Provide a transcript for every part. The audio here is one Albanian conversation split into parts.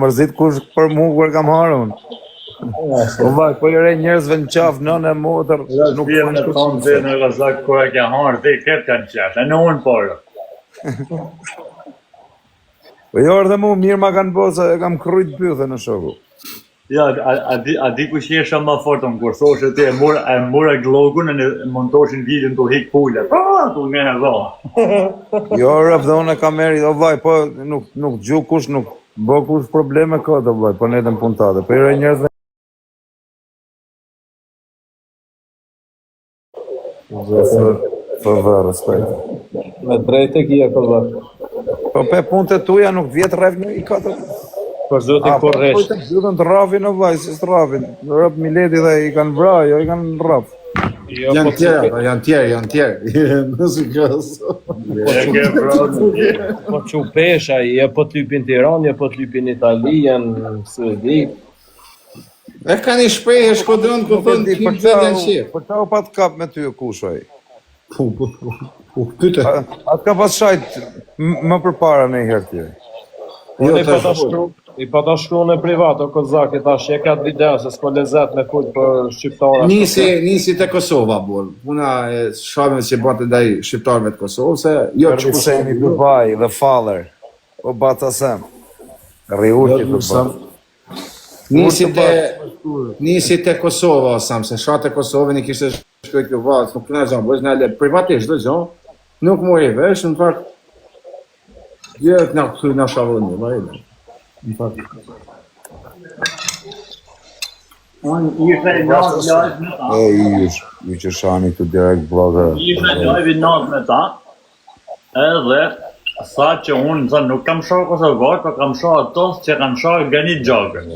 Mërzit kush për mu kur kam harun. Po vaj, po i re njerëzve në qaf, nënë e motër, nuk vjen në tonë dhe në gazak kur e ke harë, dhe i ketë kanë qef, e në unë porë. Po jo edhe mu, mirë ma kanë bosa, e kam krujt pythe në shoku. Ja, a di ku shesha ma fortën, kur thoshe ti e mura glogun e montoshin videon të hik pullet. Tu nga e dho. Jo, rëf dhe unë e kam eri, o vaj, po nuk gju kush, nuk bo kush probleme ka të vaj, po ne të në puntate. Po i re njerëzve Për vërë, respekt. Me drejtë e kia këllë. Po pe punët e tuja nuk vjetë revnju i katër. Për zotin korresh. Po të gjithën të rafin në vaj, si së rafin. Rëp Mileti dhe i kanë vra, jo i kanë raf. Janë tjerë. Nësë kësë. Po që pesha, je po të lypin Tiran, je po të lypin Itali, janë Suedi. E ka një shprej e shkodron ku thënë kim të dhe në qef. Po qa u pat kap me ty e kushoj? Po, pyte. Atë ka pas shajt më përpara në i herë tjere. I pa ta shkru në privat, o Kozaki, ta shjeka të video, se s'ko lezet me fut për shqiptara. Nisi të Kosova, bol. Puna e shabim që bate ndaj shqiptarëve të Kosovë, se jo që Përbisemi Dubai, The Father, o Batasem, Riuti Dubai. Nisi të Kosova, Sam, se shatë e Kosovë një kishtë shkojt kjo vatë, nuk të në zonë, bëjtë në le privatisht dhe zonë, nuk mori vesh, në fakt, gjët në këtu në shavën një, vajnë. Në fakt. Unë ishe natë live me ta. Ju që shani të direct blogger. Ishe live natë me ta, edhe sa që unë nuk kam shohë Kosovar, po kam shohë atos që kam shohë Ganit Gjagën.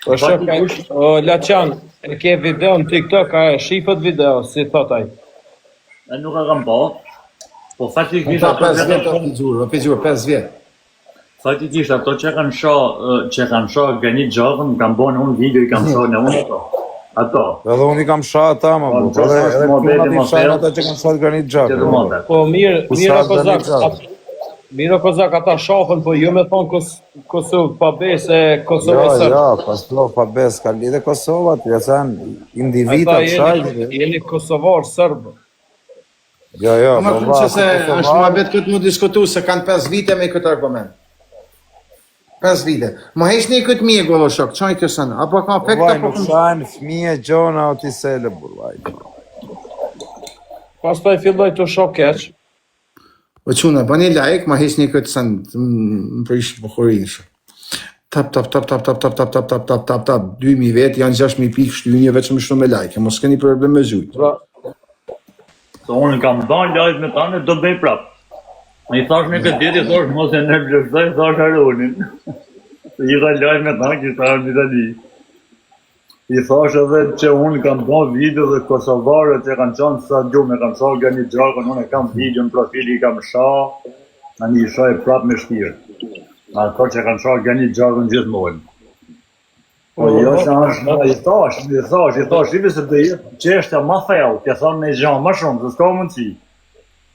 Po shokaj, Laçan, e ke video në TikTok, a e shifët video, si thotaj? E nuk e kam po, po fatikisht Ta 5 vjetë, o pizurë, 5 vjetë. Fatikisht ato që kanë shohë Ganit Gjagën, kam bo në unë video i kam shohë në unë ato. Ato. Edhe unë i kam shah ata, ma bu. Edhe këmat i shah ata që kanë shah Ganit Gjagën. Po Miro Kozak, ata shafën, po jo me thonë Kosovë pa besë, Kosovë sërbë. Ja, Kosovë pa besë, ka lidhe Kosovat, ja sanë individat shajtë. Jeni Kosovar sërbë. Ja, Më të që se është ma betë këtë mu diskutu, se kanë 5 vite me këtë argument. 5 vite. Më hesh një këtë mije, govo shok, qaj kësën, apo ka fekta Vaj, nuk shajnë fëmije gjona o t'i sele, burvaj. Pas taj filloj të shok keq. O quna, ba një like, ma hesh një këtë sën, më përishë bukurin shë. Tap, 2000 vetë, janë 6000 pikë shtyjnje, veç më shumë me like, mos keni problem me zhujtë. Se unë kam dalë live me tane, do bëj prapë. I thash në këtë ditë, i thash mos e në blëksaj, i thash Haronin. I tha live me tane, kështë arë në Itali. I thash edhe që unë kam ba video dhe Kosovarët që kanë qanë sa gjume, kam shah Ganit Gjagën, unë e kam video në profili, i kam shah, në një shah e prapë me shtirë. Ato që kanë shah Ganit Gjagën gjithmonë. Po jo që është, i thash, i se dhe jetë qeshtja ma thellë, të thonë me gjanë ma shumë, se s'ka mundësi.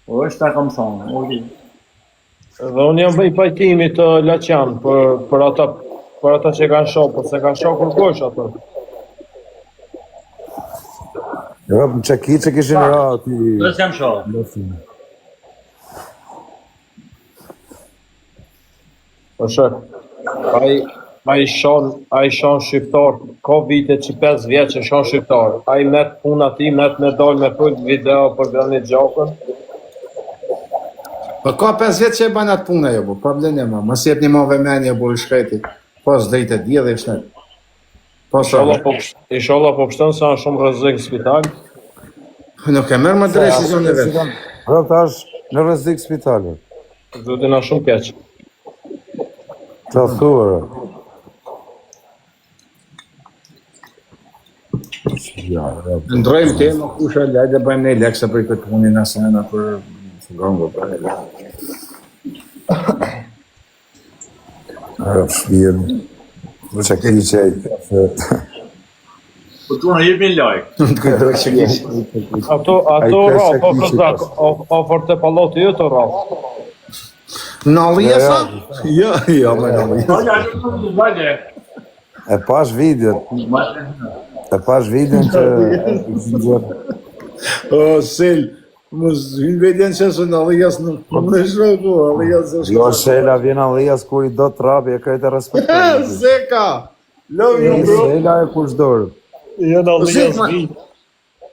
Po është ta kam thonë, okej. Dhe unë jam bëj pajtimi të Laçan për ata që kanë shok, për se kanë shok kur gosh ato. Jo, më që ki që kishin ra ati... Dhe s'jam shok. Po shok, a i shon shqiptar, ka vite që 5 vjetë që shon shqiptar, a i met puna ti, met me dal me fut video për Ganit Gjagën. Po ka 5 vjetë që e banë atë punë jo, po problem e ma, mos jep një ma vëmenje, bo i shkreti, pas drejt e dje dhe i shnet. Inshallah po pështën se janë shumë rrezik në spital. Nuk e merë më decisione vetë. Rëpë është në rrezik spitalit. Zotin a shumë keq. Të thurë. Ndrojmë temë, kusha lajde bëjmë ne leksa për i këtë punin asena për gongo për e lajde. Rëpë shpirë. Në që këri që e... Po të në jemi like. Ato ra, po Kozak, ofër të paloti ju të ra. Në Allia sa? Jo, jo, me në Allia. Vajde. E pash videon. E pash videon që... O, Sel, mos hynë vedjen që së në Allias nuk më shoku, Allias është... Jo, Shela vjen Allias kur i do të rabi, e krejtë e respektojnë. Zeka! Love you, bro! Shela e kush dorë. Jo në Zek,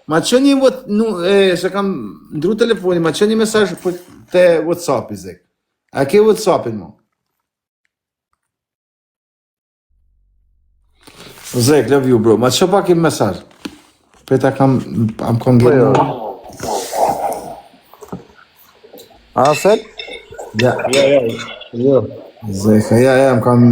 ma që një se kam ndru telefoni, ma që një mesazh për te WhatsApp-i, Zek. A ke WhatsApp-in, mo? Zek, love you, bro. Ma që pak i mesazh? Peta am kongenë. A, Sel? Ja, Jo. Zek, ja, am kam...